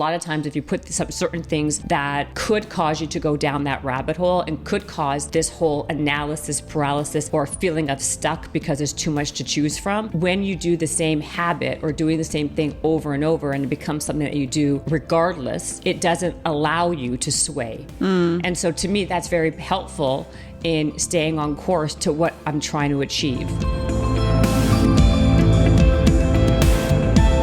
lot of times if you put some certain things that could cause you to go down that rabbit hole and could cause this whole analysis paralysis or feeling of stuck because there's too much to choose from, when you do the same habit or doing the same thing over and over and it becomes something that you do regardless, it doesn't allow you to sway. And so to me, that's very helpful in staying on course to what I'm trying to achieve.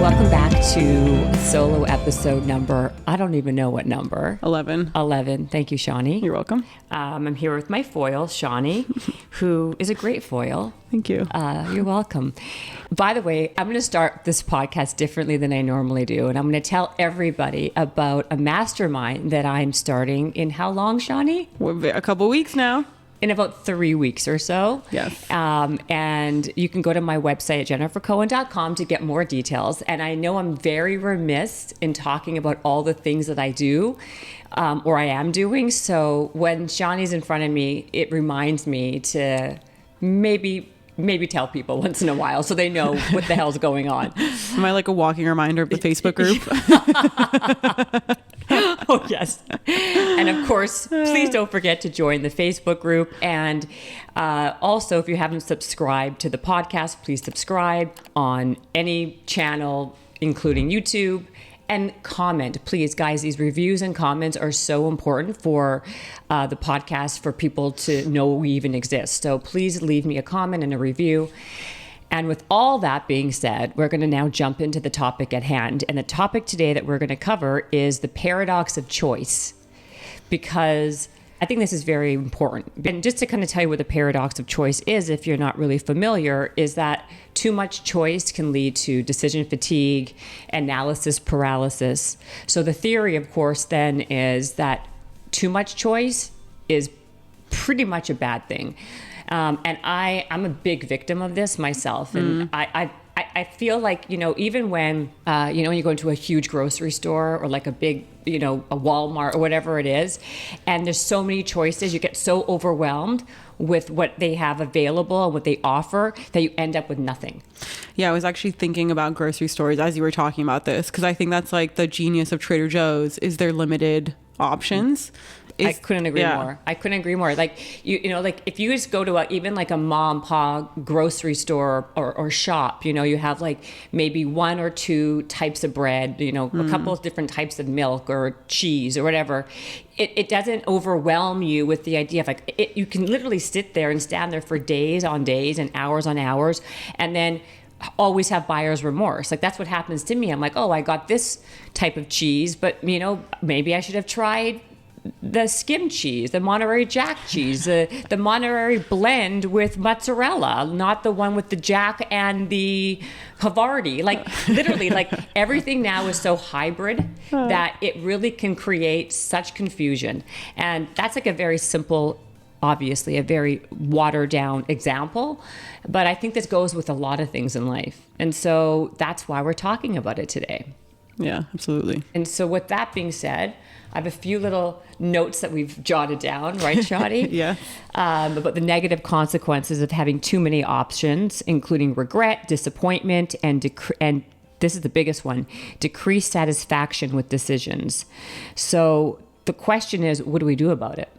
Welcome back to solo episode number, I don't even know what number. 11. Thank you, Shawnee. You're welcome. I'm here with my foil, Shawnee, who is a great foil. Thank you. You're welcome. By the way, I'm going to start this podcast differently than I normally do. And I'm going to tell everybody about a mastermind that I'm starting in how long, Shawnee? A couple weeks now. In about 3 weeks or so. Yes. And you can go to my website at jennifercohen.com to get more details. And I know I'm very remiss in talking about all the things that I do or I am doing. So when Shawnee's in front of me, it reminds me to maybe tell people once in a while so they know what the hell's going on. Am I like a walking reminder of the Facebook group? Oh, yes. And of course, please don't forget to join the Facebook group. And also, if you haven't subscribed to the podcast, please subscribe on any channel, including YouTube. And comment, please, guys. These reviews and comments are so important for the podcast, for people to know we even exist. So please leave me a comment and a review. And with all that being said, we're going to now jump into the topic at hand. And the topic today that we're going to cover is the paradox of choice, because I think this is very important. And just to kind of tell you what the paradox of choice is, if you're not really familiar, is that too much choice can lead to decision fatigue, analysis paralysis. So the theory, of course, then is that too much choice is pretty much a bad thing. And I'm a big victim of this myself. And I feel like, even when, when you go into a huge grocery store or like a big, a Walmart or whatever it is, and there's so many choices, you get so overwhelmed with what they have available and what they offer that you end up with nothing. Yeah, I was actually thinking about grocery stores as you were talking about this, because I think that's like the genius of Trader Joe's is their limited options. I couldn't agree more. I couldn't agree more. Like, like if you just go to even like a mom and pop grocery store or shop, you have like maybe one or two types of bread, a couple of different types of milk or cheese or whatever. It doesn't overwhelm you with the idea of like, you can literally sit there and stand there for days on days and hours on hours and then always have buyer's remorse. Like that's what happens to me. I'm like, oh, I got this type of cheese, but maybe I should have tried the skim cheese, the Monterey Jack cheese, the Monterey blend with mozzarella, not the one with the Jack and the Havarti. Like literally, like everything now is so hybrid that it really can create such confusion. And that's like a very simple, obviously a very watered down example, but I think this goes with a lot of things in life. And so that's why we're talking about it today. Yeah, absolutely. And so with that being said, I have a few little notes that we've jotted down, right, Shadi? Yeah. About the negative consequences of having too many options, including regret, disappointment, and this is the biggest one, decreased satisfaction with decisions. So the question is, what do we do about it?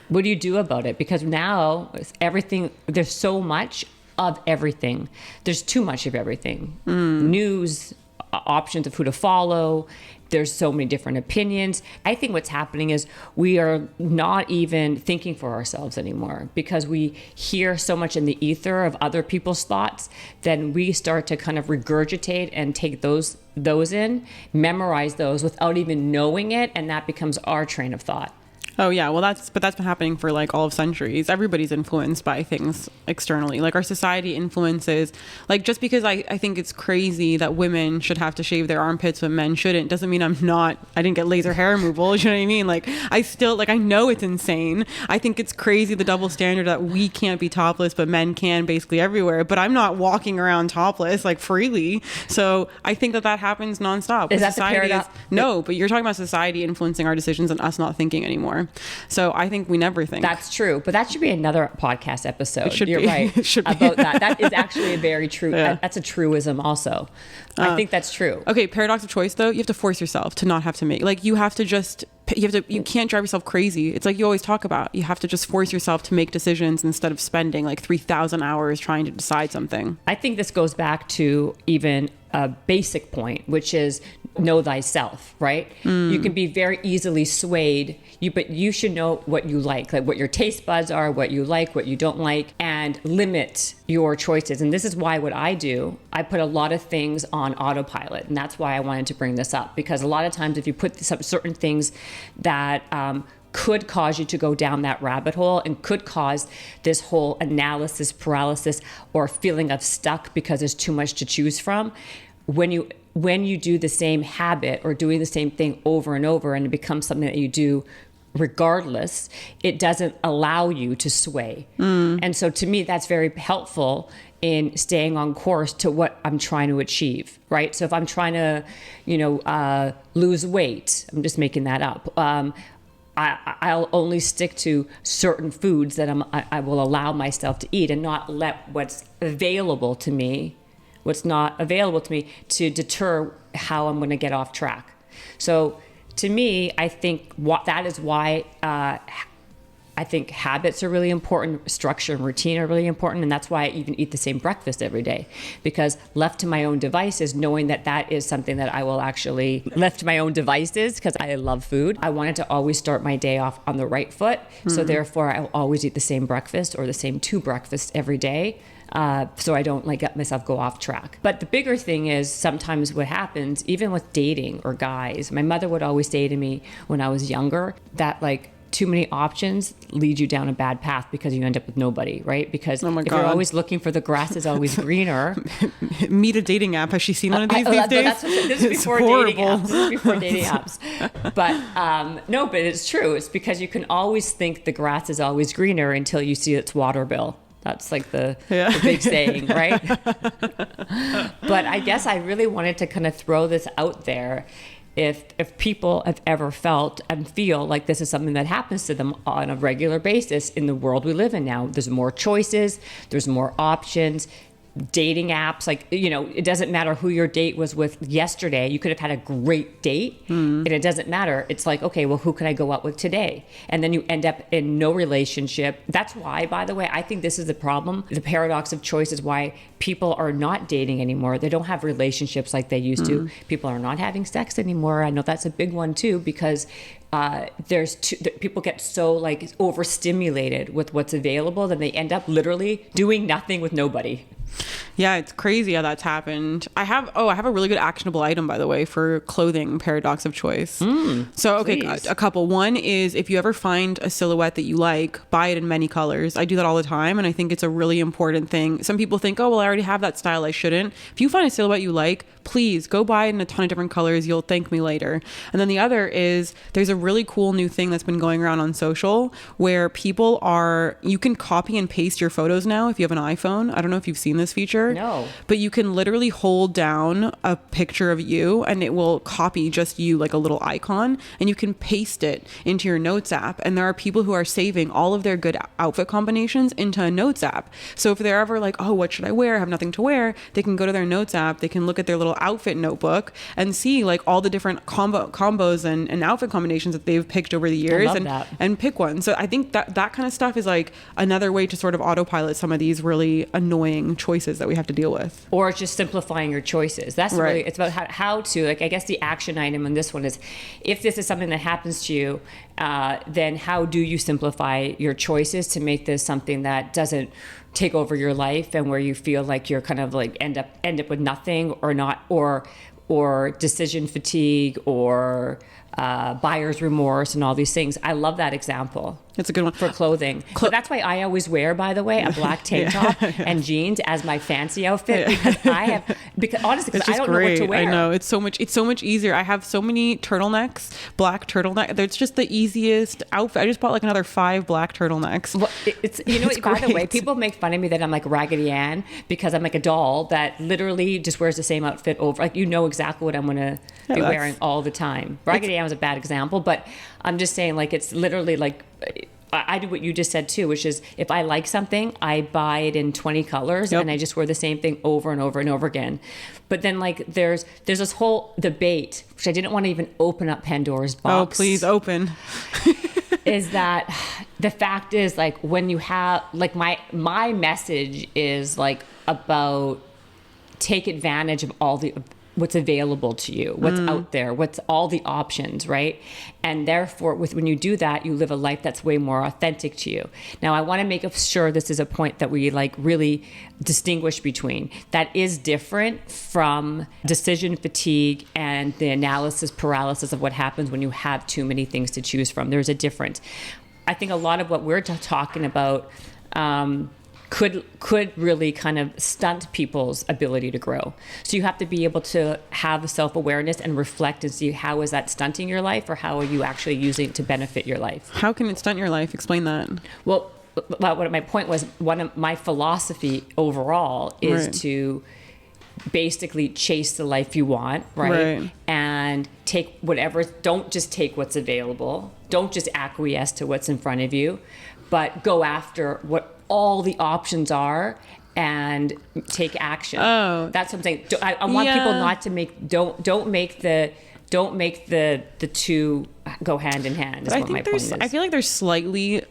What do you do about it? Because now everything, there's so much of everything. There's too much of everything. News, options of who to follow. There's so many different opinions. I think what's happening is we are not even thinking for ourselves anymore because we hear so much in the ether of other people's thoughts. Then we start to kind of regurgitate and take those in, memorize those without even knowing it. And that becomes our train of thought. Oh yeah, well that's been happening for like all of centuries. Everybody's influenced by things externally. Like our society influences, like just because I think it's crazy that women should have to shave their armpits but men shouldn't, doesn't mean I didn't get laser hair removal. You know what I mean? Like I still, like I know it's insane. I think it's crazy the double standard that we can't be topless but men can basically everywhere. But I'm not walking around topless like freely. So I think that happens nonstop. Is that the paradox? No, but you're talking about society influencing our decisions and us not thinking anymore. are. So I think we never think. That's true. But that should be another podcast episode. It should You're be. right It should be. about that. That is actually a very true, that's a truism also. I think that's true. Okay, paradox of choice though, you have to force yourself to not have to make, like you can't drive yourself crazy. It's like you always talk about, you have to just force yourself to make decisions instead of spending like 3,000 hours trying to decide something. I think this goes back to even a basic point, which is know thyself, right? You can be very easily swayed, but you should know what you like what your taste buds are, what you like, what you don't like, and limit your choices. And this is why what I do, I put a lot of things on autopilot. And that's why I wanted to bring this up, because a lot of times if you put certain things that could cause you to go down that rabbit hole and could cause this whole analysis paralysis or feeling of stuck because there's too much to choose from, when you do the same habit or doing the same thing over and over, and it becomes something that you do regardless, it doesn't allow you to sway. And so to me, that's very helpful in staying on course to what I'm trying to achieve, right? So if I'm trying to, lose weight, I'm just making that up. I'll only stick to certain foods that I will allow myself to eat, and not let what's not available to me to deter how I'm going to get off track. So to me, I think that is why I think habits are really important, structure and routine are really important, and that's why I even eat the same breakfast every day. Because left to my own devices, knowing that is something that I will actually left to my own devices, because I love food, I wanted to always start my day off on the right foot. So therefore, I'll always eat the same breakfast or the same 2 breakfasts every day. So I don't let myself go off track. But the bigger thing is sometimes what happens, even with dating or guys, my mother would always say to me when I was younger that too many options lead you down a bad path because you end up with nobody, right? Because if you're always looking for the grass is always greener. Meet a dating app. Has she seen one of these days? This is before dating apps. This is before dating apps. But no, but it's true. It's because you can always think the grass is always greener until you see its water bill. That's the big saying, right? But I guess I really wanted to kind of throw this out there. If people have ever felt and feel like this is something that happens to them on a regular basis in the world we live in now, there's more choices, there's more options. Dating apps, it doesn't matter who your date was with yesterday. You could have had a great date and it doesn't matter. It's okay, well, who can I go out with today? And then you end up in no relationship. That's why, by the way, I think this is the problem. The paradox of choice is why people are not dating anymore. They don't have relationships like they used to. People are not having sex anymore. I know that's a big one too, because people get so overstimulated with what's available that they end up literally doing nothing with nobody. Yeah, it's crazy how that's happened. I have a really good actionable item, by the way, for clothing paradox of choice. So, okay, a couple. One is if you ever find a silhouette that you like, buy it in many colors. I do that all the time, and I think it's a really important thing. Some people think, oh, well, I already have that style, I shouldn't. If you find a silhouette you like, please go buy it in a ton of different colors. You'll thank me later. And then the other is there's a really cool new thing that's been going around on social where you can copy and paste your photos now if you have an iPhone. I don't know if you've seen this feature. No. But you can literally hold down a picture of you and it will copy just you, like a little icon, and you can paste it into your Notes app. And there are people who are saving all of their good outfit combinations into a Notes app. So if they're ever like, oh, what should I wear? I have nothing to wear. They can go to their Notes app. They can look at their little outfit notebook and see all the different combos and outfit combinations that they've picked over the years and pick one. So I think that kind of stuff is another way to sort of autopilot some of these really annoying choices that we have to deal with. Or just simplifying your choices. That's right. Really, it's about how to, I guess the action item on this one is, if this is something that happens to you, then how do you simplify your choices to make this something that doesn't take over your life and where you feel like you're kind of end up with nothing or decision fatigue or buyer's remorse and all these things. I love that example. It's a good one for clothing. So that's why I always wear, by the way, a black tank top and jeans as my fancy outfit, because honestly, I don't know what to wear. I know it's so much easier. I have so many turtlenecks, black turtleneck. It's just the easiest outfit. I just bought like another 5 black turtleneecks. Well, it's by the way, people make fun of me that I'm like Raggedy Ann because I'm like a doll that literally just wears the same outfit over. Like, exactly what I'm going to be wearing all the time. Raggedy Ann was a bad example, but I'm just saying, like, it's literally like, I do what you just said too, which is if I like something, I buy it in 20 colors and I just wear the same thing over and over and over again. But then like there's this whole debate, which I didn't want to even open up Pandora's box. Oh, please open. Is that the fact is, like, when you have, like, my message is like about take advantage of what's available to you, what's out there, what's all the options, right? And therefore, when you do that, you live a life that's way more authentic to you. Now, I want to make sure this is a point that we like really distinguish between. That is different from decision fatigue and the analysis paralysis of what happens when you have too many things to choose from. There's a difference. I think a lot of what we're talking about could really kind of stunt people's ability to grow. So you have to be able to have self-awareness and reflect and see, how is that stunting your life, or how are you actually using it to benefit your life? How can it stunt your life? Explain that. Well, what my point was, one of my philosophy overall is to basically chase the life you want, right? And take whatever, don't just take what's available. Don't just acquiesce to what's in front of you, but go after what all the options are and take action. Oh, that's something I want people not to make. Don't make the two go hand in hand. Is what my point is. I feel like they're slightly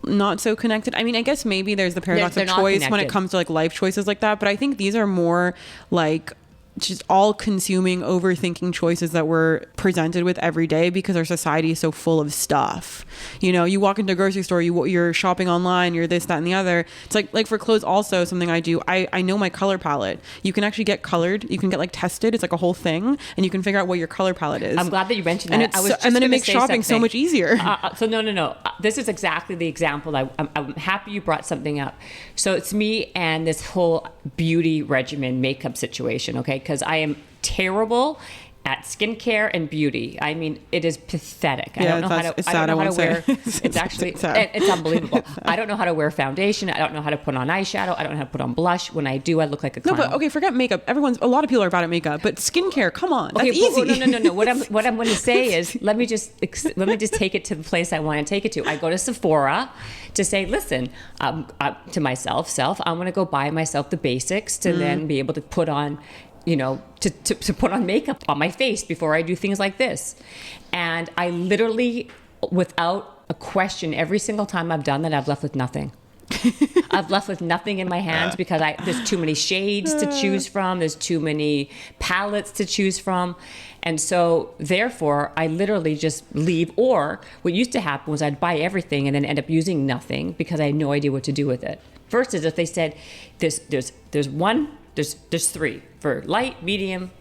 not so connected. I mean, I guess maybe there's the paradox of choice when it comes to like life choices like that, but I think these are more like just all consuming, overthinking choices that we're presented with every day because our society is so full of stuff. You walk into a grocery store, you're shopping online, you're this, that, and the other. It's like for clothes also, something I do, I know my color palette. You can actually get colored, you can get like tested. It's like a whole thing, and you can figure out what your color palette is. I'm glad that you mentioned that. And then it makes shopping so much easier. So no. This is exactly the example. I'm happy you brought something up. So it's me and this whole beauty regimen makeup situation, okay? Because I am terrible at skincare and beauty. I mean, it is pathetic. I don't know how to wear. It's actually, it's unbelievable. I don't know how to wear foundation. I don't know how to put on eyeshadow. I don't know how to put on blush. When I do, I look like a clown. No, but okay, forget makeup. A lot of people are bad at makeup, but skincare, come on, that's easy. No. What I'm going to say is, let me just take it to the place I want to take it to. I go to Sephora to say, listen, to myself, I'm going to go buy myself the basics to then be able to put on, to put on makeup on my face before I do things like this. And I literally, without a question, every single time I've done that, I've left with nothing. I've left with nothing in my hands because there's too many shades to choose from. There's too many palettes to choose from. And so therefore I literally just leave. Or what used to happen was I'd buy everything and then end up using nothing because I had no idea what to do with it. Versus if they said there's three for light, medium,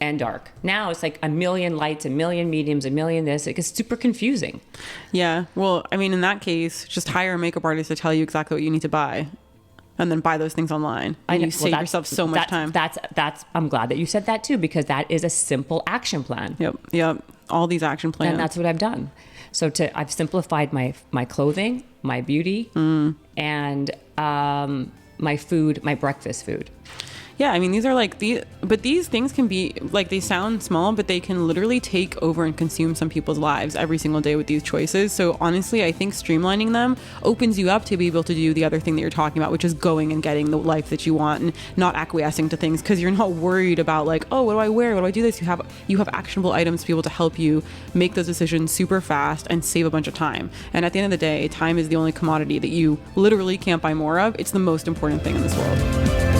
and dark. Now it's like a million lights, a million mediums, a million this. It gets super confusing. Yeah. Well, I mean, in that case, just hire a makeup artist to tell you exactly what you need to buy, and then buy those things online. And you save yourself so much time. That's. I'm glad that you said that too, because that is a simple action plan. Yep. All these action plans. And that's what I've done. So I've simplified my clothing, my beauty, and my food, my breakfast food. Yeah, I mean, these things can be, like, they sound small, but they can literally take over and consume some people's lives every single day with these choices. So honestly, I think streamlining them opens you up to be able to do the other thing that you're talking about, which is going and getting the life that you want and not acquiescing to things, because you're not worried about like, oh, what do I wear? What do I do this? You have actionable items to be able to help you make those decisions super fast and save a bunch of time. And at the end of the day, time is the only commodity that you literally can't buy more of. It's the most important thing in this world.